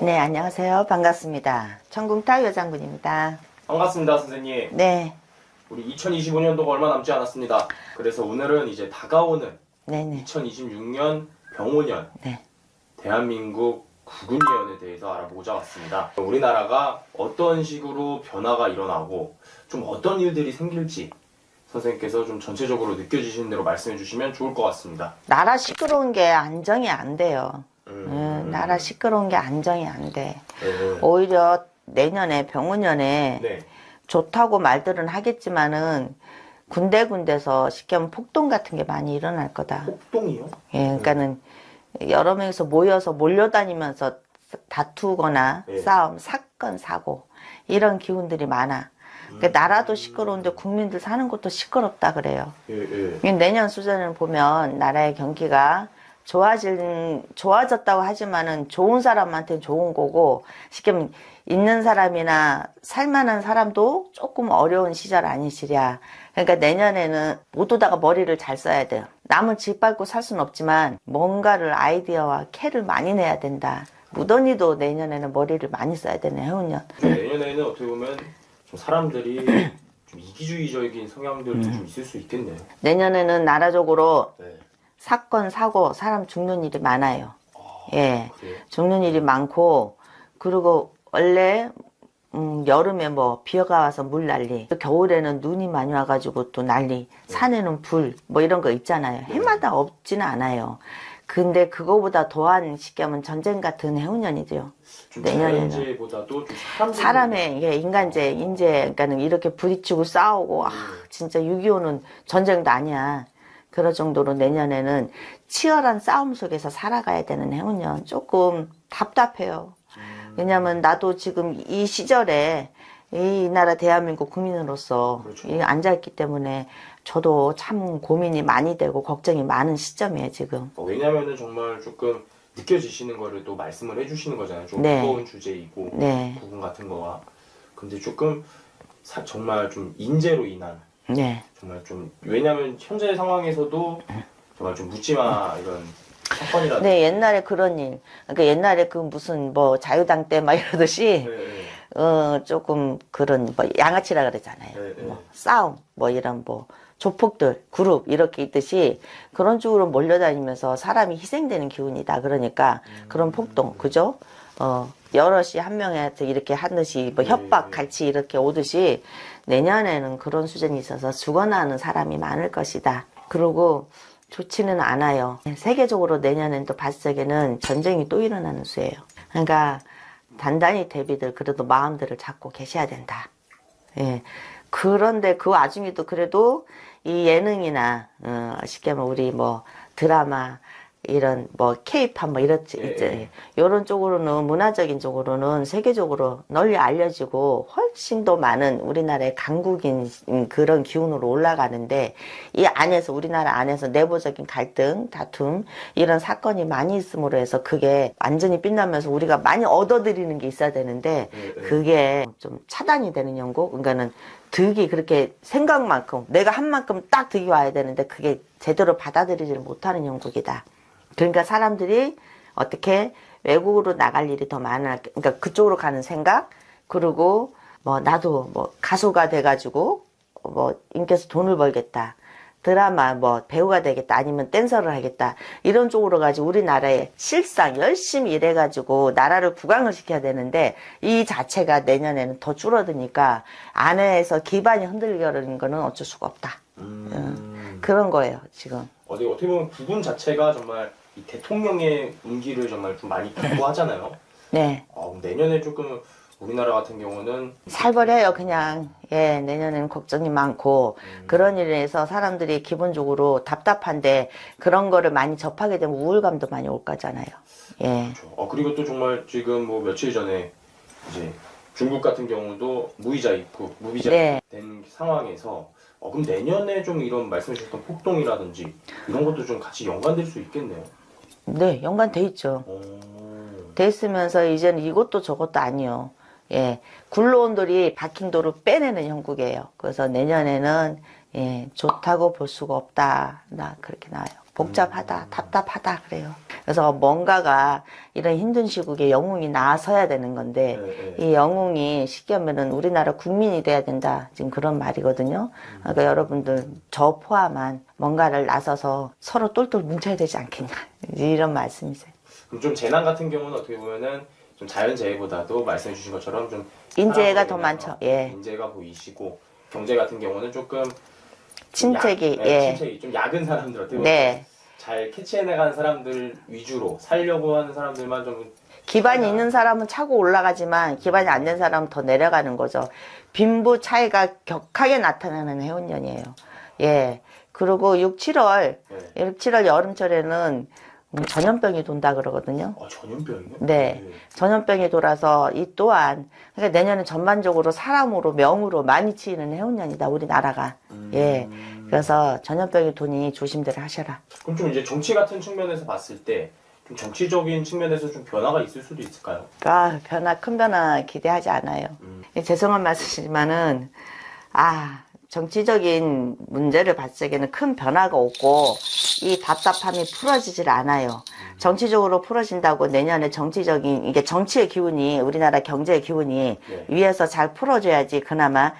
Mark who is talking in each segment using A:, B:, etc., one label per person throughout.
A: 네, 안녕하세요. 반갑습니다. 천궁탁 여장군입니다.
B: 반갑습니다, 선생님.
A: 네.
B: 우리 2025년도가 얼마 남지 않았습니다. 그래서 오늘은 이제 다가오는
A: 네네.
B: 2026년 병오년
A: 네.
B: 대한민국 구군예언에 대해서 알아보고자 왔습니다. 우리나라가 어떤 식으로 변화가 일어나고 좀 어떤 일들이 생길지 선생님께서 좀 전체적으로 느껴지시는 대로 말씀해 주시면 좋을 것 같습니다.
A: 나라 시끄러운 게 안정이 안 돼요. 나라 시끄러운 게 안정이 안 돼. 오히려 내년에 병오년에
B: 네.
A: 좋다고 말들은 하겠지만은 군데군데서 쉽게 하면 폭동 같은 게 많이 일어날 거다.
B: 폭동이요?
A: 예, 그러니까는 여러 명이서 모여서 몰려다니면서 다투거나
B: 네.
A: 싸움, 사건, 사고 이런 기운들이 많아. 그러니까 나라도 시끄러운데 국민들 사는 것도 시끄럽다 그래요.
B: 예.
A: 내년 수준을 보면 나라의 경기가 좋아졌다고 하지만은 좋은 사람한테는 좋은 거고, 쉽게 말하면 있는 사람이나 살만한 사람도 조금 어려운 시절 아니시랴. 그러니까 내년에는 모두 다가 머리를 잘 써야 돼요. 남은 집 밟고 살 수는 없지만 뭔가를 아이디어와 캐를 많이 내야 된다. 무더니도 내년에는 머리를 많이 써야 되네, 해운년.
B: 내년에는 어떻게 보면 좀 사람들이 좀 이기주의적인 성향들도 좀 있을 수 있겠네요.
A: 내년에는 나라적으로
B: 네.
A: 사건, 사고, 사람 죽는 일이 많아요. 예.
B: 그래요?
A: 죽는 일이 많고, 그리고 원래 여름에 뭐 비가 와서 물 난리, 겨울에는 눈이 많이 와가지고 또 난리, 산에는 불, 뭐 이런 거 있잖아요. 해마다 없지는 않아요. 근데 그거보다 더한 쉽게 하면 전쟁 같은 해운년이죠.
B: 좀
A: 내년에는.
B: 자연재해보다도 좀
A: 사람의 이게 인간재, 인재, 그러니까는 이렇게 부딪히고 싸우고, 진짜 6.25는 전쟁도 아니야. 그럴 정도로 내년에는 치열한 싸움 속에서 살아가야 되는 해운년. 조금 답답해요. 왜냐면 나도 지금 이 시절에 이 나라 대한민국 국민으로서
B: 그렇죠.
A: 앉아있기 때문에 저도 참 고민이 많이 되고 걱정이 많은 시점이에요, 지금.
B: 왜냐면은 정말 조금 느껴지시는 거를 또 말씀을 해주시는 거잖아요. 좀
A: 네.
B: 무거운 주제이고
A: 네.
B: 부분 같은 거가. 근데 조금 정말 좀 인재로 인한
A: 네.
B: 정말 좀 왜냐면 현재 상황에서도 정말 좀 묻지마 이런 사건이라든지.
A: 네, 옛날에 그런 일. 그러니까 옛날에 그 무슨 뭐 자유당 때 막 이러듯이 조금 그런 뭐 양아치라 그러잖아요.
B: 네.
A: 뭐 싸움, 뭐 이런 뭐 조폭들, 그룹 이렇게 있듯이 그런 쪽으로 몰려다니면서 사람이 희생되는 기운이다. 그러니까 그런 폭동, 그죠? 여럿이 한 명한테 이렇게 하듯이 뭐 협박 같이 이렇게 오듯이 내년에는 그런 수준이 있어서 죽어나 하는 사람이 많을 것이다. 그리고 좋지는 않아요. 세계적으로 내년엔 또 봤을 적에는 전쟁이 또 일어나는 수예요. 그러니까 단단히 대비들 그래도 마음들을 잡고 계셔야 된다. 예. 그런데 그 와중에도 그래도 이 예능이나 쉽게 말하면 우리 뭐 드라마 이런 뭐 케이팝 뭐 이렇지 이제 이런 쪽으로는 문화적인 쪽으로는 세계적으로 널리 알려지고 훨씬 더 많은 우리나라의 강국인 그런 기운으로 올라가는데, 이 안에서 우리나라 안에서 내부적인 갈등, 다툼 이런 사건이 많이 있음으로 해서 그게 완전히 빛나면서 우리가 많이 얻어들이는 게 있어야 되는데 그게 좀 차단이 되는 연고. 그러니까는 득이 그렇게 생각만큼 내가 한 만큼 딱 득이 와야 되는데 그게 제대로 받아들이지를 못하는 연국이다. 그러니까 사람들이 어떻게 외국으로 나갈 일이 더 많아, 그러니까 그쪽으로 가는 생각, 그리고 뭐 나도 뭐 가수가 돼가지고 뭐 인기에서 돈을 벌겠다, 드라마 뭐 배우가 되겠다, 아니면 댄서를 하겠다, 이런 쪽으로 가지고 우리나라의 실상 열심히 일해가지고 나라를 부강을 시켜야 되는데 이 자체가 내년에는 더 줄어드니까 안에서 기반이 흔들리는 거는 어쩔 수가 없다. 그런 거예요 지금.
B: 어떻게 보면 부분 자체가 정말 이 대통령의 운기를 정말 좀 많이 받고 하잖아요.
A: 네.
B: 내년에 조금 우리나라 같은 경우는
A: 살벌해요 그냥. 예, 내년에는 걱정이 많고 그런 일에 서 사람들이 기본적으로 답답한데 그런 거를 많이 접하게 되면 우울감도 많이 올 거잖아요. 예.
B: 그렇죠. 그리고 또 정말 지금 뭐 며칠 전에 이제 중국 같은 경우도 무비자
A: 네.
B: 된 상황에서 그럼 내년에 좀 이런 말씀해 주셨던 폭동이라든지 이런 것도 좀 같이 연관될 수 있겠네요.
A: 네, 연관돼 있죠. 돼 있으면서 이제는 이것도 저것도 아니요. 예, 굴러온돌이 박힌 돌을 빼내는 형국이에요. 그래서 내년에는 예, 좋다고 볼 수가 없다. 나 그렇게 나와요. 복잡하다, 답답하다 그래요. 그래서 뭔가가 이런 힘든 시국에 영웅이 나서야 되는 건데 이 영웅이 쉽게 하면은 우리나라 국민이 돼야 된다. 지금 그런 말이거든요. 그러니까 여러분들 저 포함한 뭔가를 나서서 서로 똘똘 뭉쳐야 되지 않겠냐. 이런 말씀이세요.
B: 그럼 좀 재난 같은 경우는 어떻게 보면은 좀 자연재해보다도 말씀해 주신 것처럼 좀
A: 인재가
B: 사람으로
A: 더
B: 인해서
A: 많죠. 예.
B: 인재가 보이시고 경제 같은 경우는 조금
A: 침체기,
B: 좀
A: 예.
B: 침체기, 좀 약은 사람들 어떻게 보면
A: 네.
B: 잘 캐치해내간 사람들 위주로 살려고 하는 사람들만 좀
A: 기반이 있는 사람은 차고 올라가지만 기반이 안 된 사람은 더 내려가는 거죠. 빈부 차이가 격하게 나타나는 해운년이에요. 예. 그리고 6, 7월,
B: 네.
A: 6, 7월 여름철에는 전염병이 돈다 그러거든요.
B: 전염병이요?
A: 네. 전염병이 돌아서 이 또한 그러니까 내년은 전반적으로 사람으로 명으로 많이 치이는 해운년이다 우리나라가. 예. 그래서 전염병이 도니 조심들 하셔라.
B: 그럼 좀 이제 정치 같은 측면에서 봤을 때 좀 정치적인 측면에서 좀 변화가 있을 수도 있을까요?
A: 큰 변화 기대하지 않아요. 죄송한 말씀이지만은 정치적인 문제를 봤을 때는 큰 변화가 없고 이 답답함이 풀어지질 않아요. 정치적으로 풀어진다고 내년에 정치적인 이게 정치의 기운이 우리나라 경제의 기운이
B: 네.
A: 위에서 잘 풀어줘야지 그나마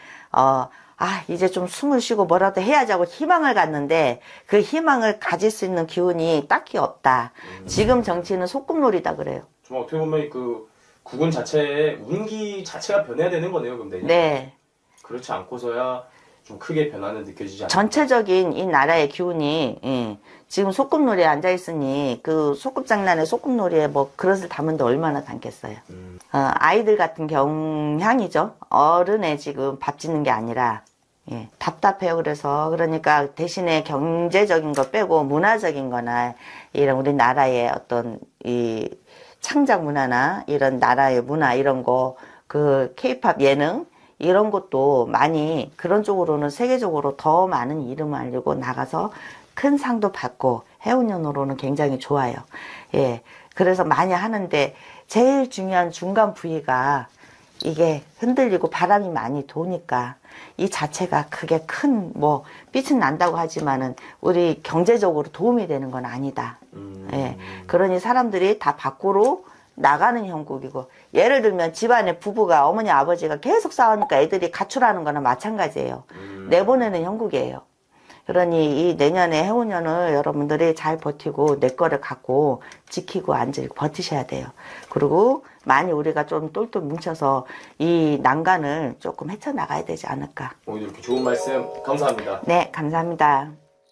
A: 이제 좀 숨을 쉬고 뭐라도 해야지 하고 희망을 갖는데 그 희망을 가질 수 있는 기운이 딱히 없다. 지금 정치는 소꿉놀이다 그래요.
B: 좀 어떻게 보면 그 국군 자체의 운기 자체가 변해야 되는 거네요, 그럼 내년.
A: 네.
B: 그렇지 않고서야 좀 크게 변화는 느껴지지 않아요.
A: 전체적인 이 나라의 기운이 지금 소꿉놀이에 앉아있으니 그 소꿉장난에 소꿉놀이에 뭐 그릇을 담은데 얼마나 담겠어요. 아이들 같은 경향이죠. 어른의 지금 밥 짓는 게 아니라 답답해요. 그러니까 대신에 경제적인 거 빼고 문화적인 거나 이런 우리나라의 어떤 이 창작 문화나 이런 나라의 문화 이런 거 그 케이팝 예능 이런 것도 많이 그런 쪽으로는 세계적으로 더 많은 이름을 알리고 나가서 큰 상도 받고 해운년으로는 굉장히 좋아요. 예. 그래서 많이 하는데 제일 중요한 중간 부위가 이게 흔들리고 바람이 많이 도니까 이 자체가 그게 큰 빛은 난다고 하지만은 우리 경제적으로 도움이 되는 건 아니다. 예. 그러니 사람들이 다 밖으로 나가는 형국이고 예를 들면 집안에 부부가 어머니 아버지가 계속 싸우니까 애들이 가출하는 거나 마찬가지예요. 내보내는 형국이에요. 그러니 이 내년에 해운년을 여러분들이 잘 버티고 내 거를 갖고 지키고 버티셔야 돼요. 그리고 많이 우리가 좀 똘똘 뭉쳐서 이 난간을 조금 헤쳐나가야 되지 않을까.
B: 오늘 이렇게 좋은 말씀 감사합니다.
A: 네, 감사합니다.